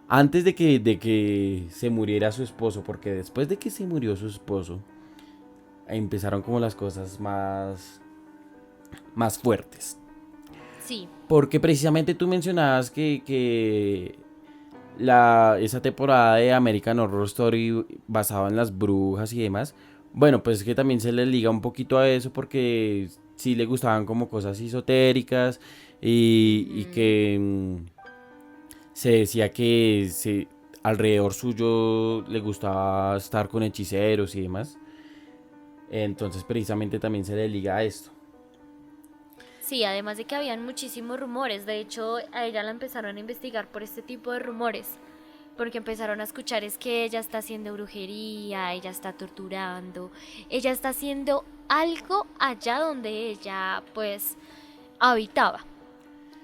antes de que se muriera su esposo, porque después de que se murió su esposo, empezaron como las cosas más fuertes. Sí, Porque precisamente tú mencionabas que esa temporada de American Horror Story basada en las brujas y demás, bueno, pues es que también se le liga un poquito a eso porque sí le gustaban como cosas esotéricas y ujú, que se decía que alrededor suyo le gustaba estar con hechiceros y demás. Entonces precisamente también se le liga a esto. sí, además de que habían muchísimos rumores, de hecho a ella la empezaron a investigar por este tipo de rumores, porque empezaron a escuchar es que ella está haciendo brujería, ella está torturando, ella está haciendo algo allá donde ella pues habitaba.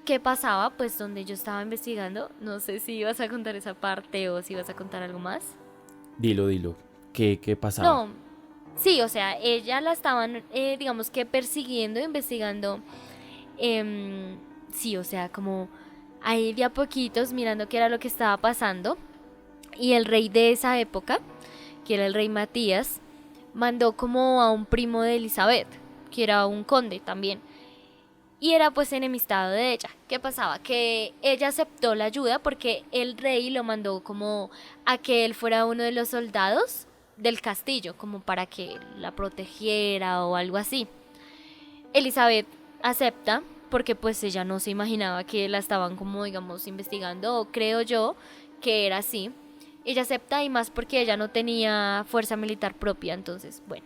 ¿Qué pasaba? Pues donde yo estaba investigando, no sé si ibas a contar esa parte o si ibas a contar algo más. Dilo. ¿Qué pasaba? No, sí, o sea, ella la estaban, digamos que persiguiendo, investigando. Sí, o sea, como ahí de a poquitos mirando qué era lo que estaba pasando. Y el rey de esa época, que era el rey Matías, mandó como a un primo de Elizabeth, que era un conde también. Y era pues enemistado de ella. ¿Qué pasaba? Que ella aceptó la ayuda porque el rey lo mandó como a que él fuera uno de los soldados del castillo, como para que la protegiera o algo así. Elizabeth acepta porque pues ella no se imaginaba que la estaban como digamos investigando, o creo yo que era así. Ella acepta y más porque ella no tenía fuerza militar propia, entonces bueno,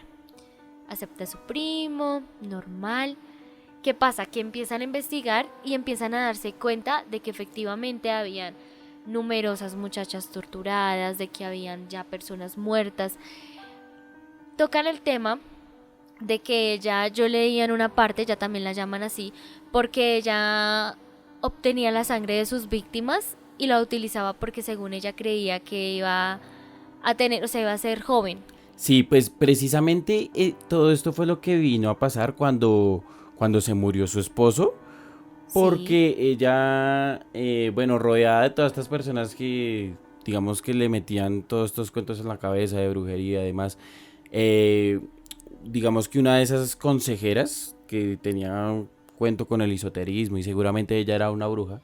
acepta a su primo, normal. ¿Qué pasa? Que empiezan a investigar y empiezan a darse cuenta de que efectivamente habían numerosas muchachas torturadas, de que habían ya personas muertas. Tocan el tema de que ella, yo leía en una parte, ya también la llaman así, porque ella obtenía la sangre de sus víctimas y la utilizaba porque según ella creía que iba a tener, o sea, iba a ser joven. Sí, pues precisamente todo esto fue lo que vino a pasar cuando se murió su esposo, Sí, porque ella, bueno, rodeada de todas estas personas que, digamos que le metían todos estos cuentos en la cabeza de brujería y demás, eh, digamos que una de esas consejeras que tenía un cuento con el esoterismo y seguramente ella era una bruja,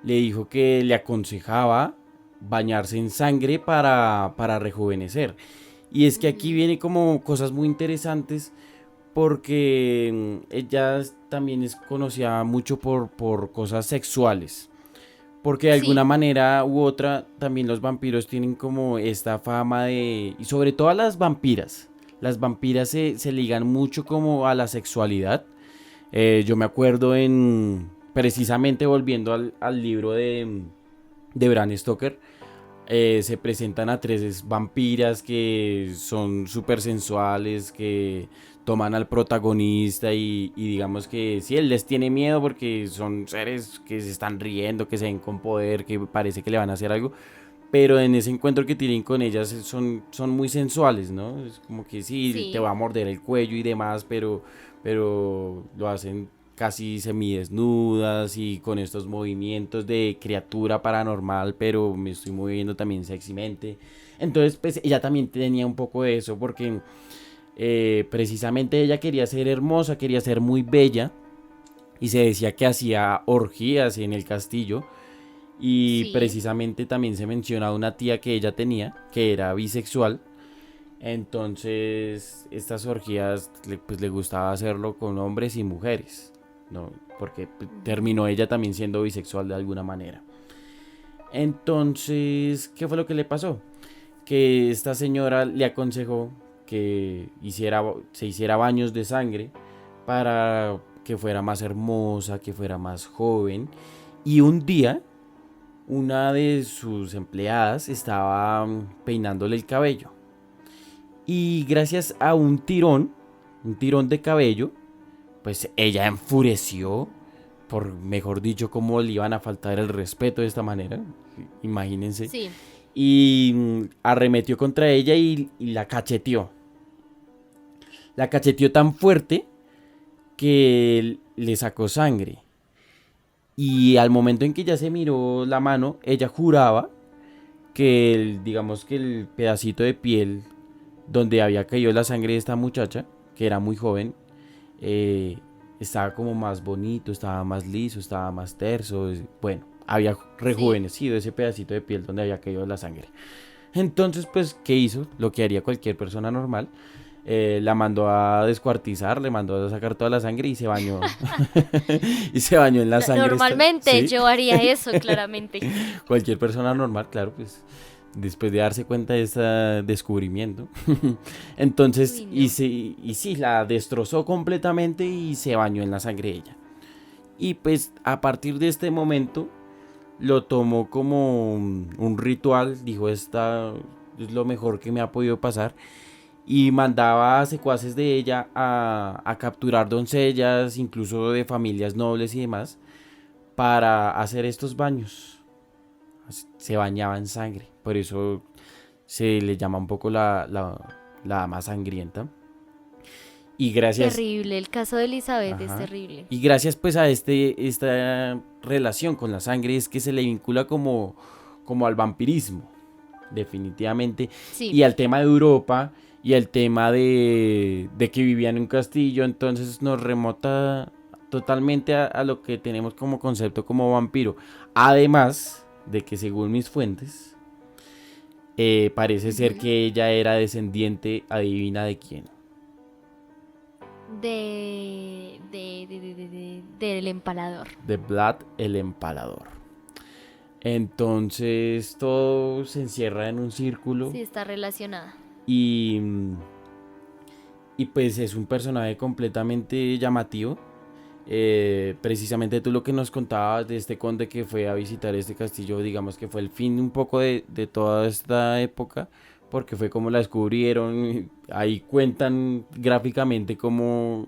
le dijo que le aconsejaba bañarse en sangre para rejuvenecer. Y es que aquí ujú, viene como cosas muy interesantes porque ella también es conocida mucho por cosas sexuales. Porque de alguna sí, manera u otra también los vampiros tienen como esta fama de... Y sobre todo a las vampiras. Las vampiras se ligan mucho como a la sexualidad. Yo me acuerdo precisamente volviendo al libro de Bram Stoker, se presentan a tres vampiras que son súper sensuales, que toman al protagonista y digamos que sí, él les tiene miedo porque son seres que se están riendo, que se ven con poder, que parece que le van a hacer algo. Pero en ese encuentro que tienen con ellas son muy sensuales, ¿no? Es como que sí, te va sí, a morder el cuello y demás, pero lo hacen casi semidesnudas y con estos movimientos de criatura paranormal, pero me estoy moviendo también sexymente. Entonces, pues ella también tenía un poco de eso porque precisamente ella quería ser hermosa, quería ser muy bella y se decía que hacía orgías en el castillo Y Sí. precisamente también se menciona una tía que ella tenía, que era bisexual. Entonces, estas orgías pues le gustaba hacerlo con hombres y mujeres, ¿no? Porque Ujú. terminó ella también siendo bisexual de alguna manera. Entonces, ¿qué fue lo que le pasó? Que esta señora le aconsejó que se hiciera baños de sangre para que fuera más hermosa, que fuera más joven. Y un día, una de sus empleadas estaba peinándole el cabello. Y gracias a un tirón de cabello, pues ella enfureció, por mejor dicho, cómo le iban a faltar el respeto de esta manera. Imagínense. Sí. Y arremetió contra ella y la cacheteó. La cacheteó tan fuerte que le sacó sangre. Y al momento en que ya se miró la mano, ella juraba que digamos que el pedacito de piel donde había caído la sangre de esta muchacha, que era muy joven, eh, estaba como más bonito, estaba más liso, estaba más terso. Bueno, había Sí. rejuvenecido ese pedacito de piel donde había caído la sangre. Entonces, pues, ¿qué hizo? Lo que haría cualquier persona normal. La mandó a descuartizar, le mandó a sacar toda la sangre y se bañó. Y se bañó en la sangre esta. Normalmente Sí. yo haría eso, claramente. Cualquier persona normal, claro, pues después de darse cuenta de este descubrimiento. Entonces, Uy, no. y sí, la destrozó completamente y se bañó en la sangre de ella. Y pues a partir de este momento lo tomó como un ritual, dijo, esta es lo mejor que me ha podido pasar. Y mandaba a secuaces de ella a capturar doncellas, incluso de familias nobles y demás, para hacer estos baños. Se bañaba en sangre, por eso se le llama un poco la dama sangrienta. Y gracias, Terrible. El caso de Elizabeth es ajá, terrible. y gracias pues a esta relación con la sangre es que se le vincula como al vampirismo, definitivamente, Sí. y al tema de Europa y al tema de que vivía en un castillo, entonces nos remota totalmente a lo que tenemos como concepto como vampiro. Además de que según mis fuentes, parece ser Ujú. que ella era descendiente, adivina de quién, Del empalador. de Vlad el Empalador. Entonces todo se encierra en un círculo Sí, está relacionada. y, y pues es un personaje completamente llamativo. Precisamente tú lo que nos contabas de este conde que fue a visitar este castillo, digamos que fue el fin un poco de toda esta época, porque fue como la descubrieron. Ahí cuentan gráficamente cómo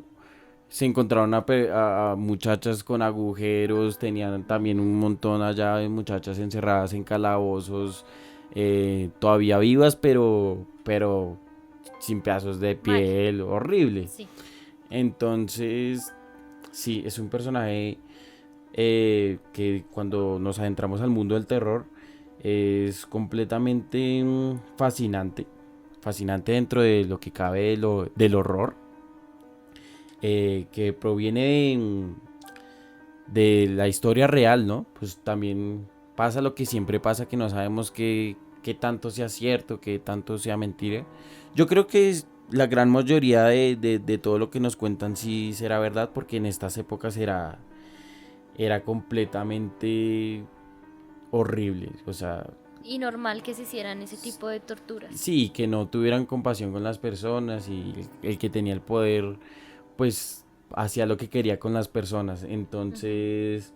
se encontraron a muchachas con agujeros, tenían también un montón allá de muchachas encerradas en calabozos, todavía vivas, pero sin pedazos de Mal. piel, horrible. Sí. Entonces, sí, es un personaje que cuando nos adentramos al mundo del terror es completamente fascinante. Fascinante dentro de lo que cabe del horror. Que proviene de la historia real, ¿no? Pues también pasa lo que siempre pasa, que no sabemos qué tanto sea cierto, qué tanto sea mentira. Yo creo que la gran mayoría de todo lo que nos cuentan sí será verdad, porque en estas épocas era completamente horrible. O sea, Y normal que se hicieran ese tipo de torturas. sí, que no tuvieran compasión con las personas y el que tenía el poder, pues hacía lo que quería con las personas. Ujú. Entonces,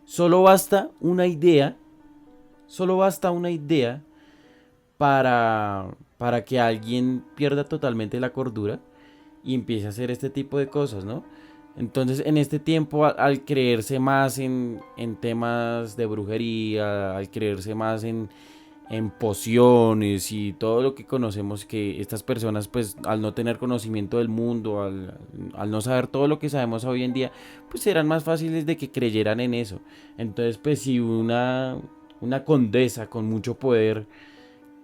solo basta una idea, solo basta una idea para que alguien pierda totalmente la cordura y empiece a hacer este tipo de cosas, ¿no? Entonces, en este tiempo, al creerse más en temas de brujería, al creerse más en pociones y todo lo que conocemos, que estas personas, pues, al no tener conocimiento del mundo, al no saber todo lo que sabemos hoy en día, pues eran más fáciles de que creyeran en eso. Entonces, pues, si una condesa con mucho poder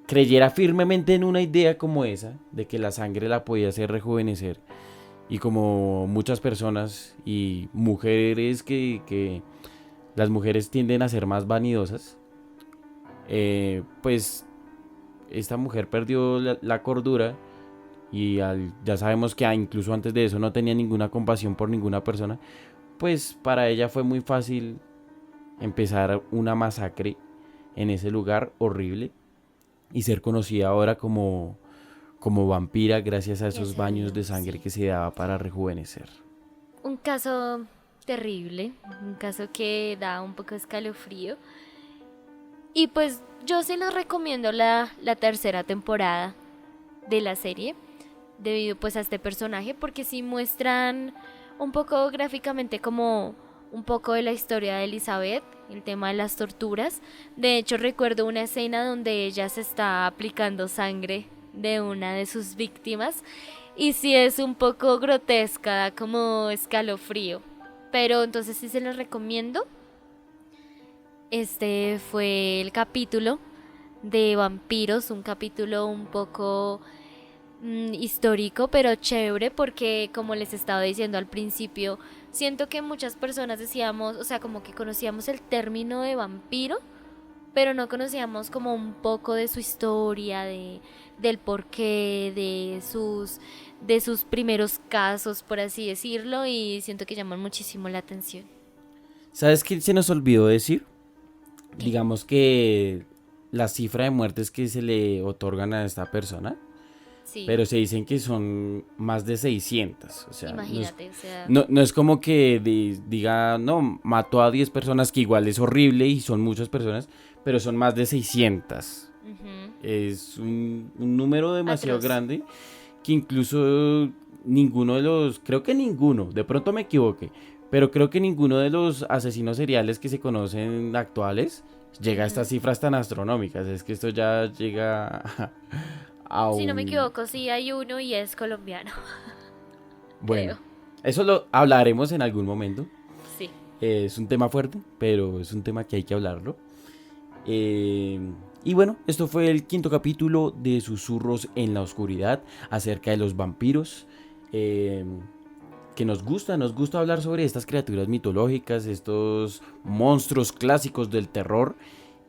creyera firmemente en una idea como esa, de que la sangre la podía hacer rejuvenecer, y como muchas personas y mujeres que las mujeres tienden a ser más vanidosas. Pues esta mujer perdió la cordura y ya sabemos que incluso antes de eso no tenía ninguna compasión por ninguna persona. Pues para ella fue muy fácil empezar una masacre en ese lugar horrible y ser conocida ahora como vampira gracias a esos Gracias a baños de Dios, sangre sí. que se daba para rejuvenecer. Un caso terrible, un caso que da un poco de escalofrío. Y pues yo sí les recomiendo la tercera temporada de la serie, debido pues a este personaje, porque sí muestran un poco gráficamente como un poco de la historia de Elizabeth, el tema de las torturas. De hecho recuerdo una escena donde ella se está aplicando sangre de una de sus víctimas y sí es un poco grotesca, da como escalofrío. Pero entonces sí se los recomiendo. Este fue el capítulo de vampiros, un capítulo un poco histórico, pero chévere porque como les estaba diciendo al principio, siento que muchas personas decíamos, o sea, como que conocíamos el término de vampiro, pero no conocíamos como un poco de su historia, del porqué, de sus primeros casos, por así decirlo, y siento que llaman muchísimo la atención. ¿Sabes qué se nos olvidó decir? ¿Qué? Digamos que la cifra de muertes que se le otorgan a esta persona, Sí, pero se dicen que son más de 600. O sea, imagínate, o sea, no es como que diga, no, mató a 10 personas, que igual es horrible y son muchas personas, pero son más de 600. ujú, Es un número demasiado atroz. grande que incluso ninguno de los, creo que ninguno, de pronto me equivoqué, pero creo que ninguno de los asesinos seriales que se conocen actuales llega a estas Ujú. cifras tan astronómicas. Es que esto ya llega a Si no me un... equivoco, sí hay uno y es colombiano, Bueno, creo. eso lo hablaremos en algún momento. Sí. Es un tema fuerte, pero es un tema que hay que hablarlo. Eh, y bueno, esto fue el quinto capítulo de Susurros en la Oscuridad acerca de los vampiros. Eh, que nos gusta hablar sobre estas criaturas mitológicas, estos monstruos clásicos del terror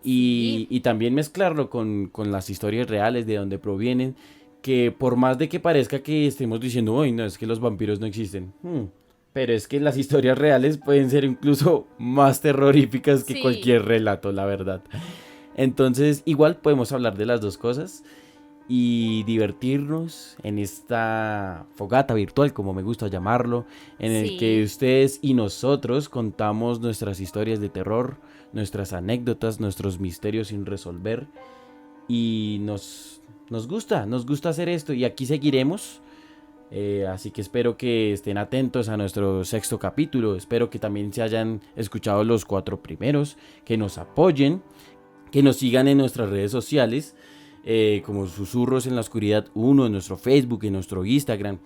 Sí, y también mezclarlo con las historias reales de donde provienen, que por más de que parezca que estemos diciendo, hoy no, es que los vampiros no existen, pero es que las historias reales pueden ser incluso más terroríficas que sí. cualquier relato, la verdad. Entonces, igual podemos hablar de las dos cosas y divertirnos en esta fogata virtual, como me gusta llamarlo, en el que Sí. ustedes y nosotros contamos nuestras historias de terror, nuestras anécdotas, nuestros misterios sin resolver y nos gusta hacer esto y aquí seguiremos. Así que espero que estén atentos a nuestro sexto capítulo, espero que también se hayan escuchado los 4 primeros, que nos apoyen, que nos sigan en nuestras redes sociales, como Susurros en la Oscuridad 1, en nuestro Facebook, en nuestro Instagram.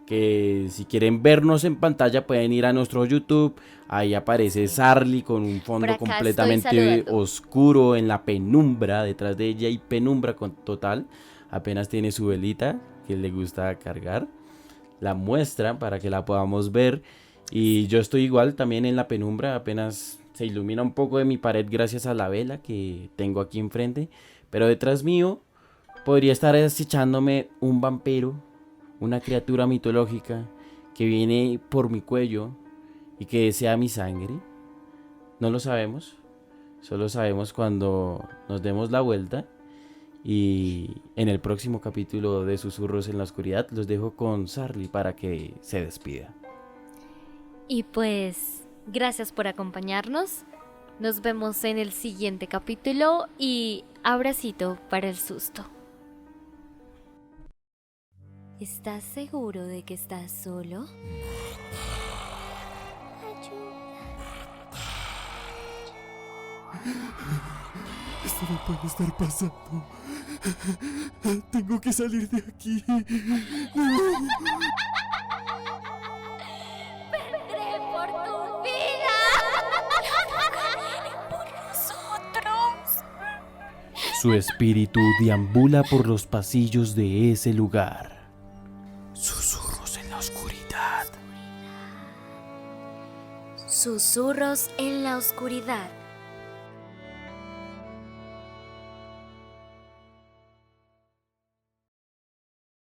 Que si quieren vernos en pantalla pueden ir a nuestro YouTube. Ahí aparece Sí. Sarly con un Por fondo acá estoy completamente saludando. oscuro en la penumbra. Detrás de ella hay penumbra total. Apenas tiene su velita que le gusta cargar. La muestra para que la podamos ver. Y yo estoy igual también en la penumbra. Apenas se ilumina un poco de mi pared gracias a la vela que tengo aquí enfrente. Pero detrás mío podría estar acechándome un vampiro, una criatura mitológica que viene por mi cuello y que desea mi sangre. No lo sabemos, solo sabemos cuando nos demos la vuelta. Y en el próximo capítulo de Susurros en la Oscuridad los dejo con Sarly para que se despida. Y pues, gracias por acompañarnos. Nos vemos en el siguiente capítulo y abracito para el susto. ¿Estás seguro de que estás solo? Esto no puede estar pasando. Tengo que salir de aquí. ¡Vendré por tu vida! Su espíritu deambula por los pasillos de ese lugar. Susurros en la oscuridad. Susurros en la oscuridad.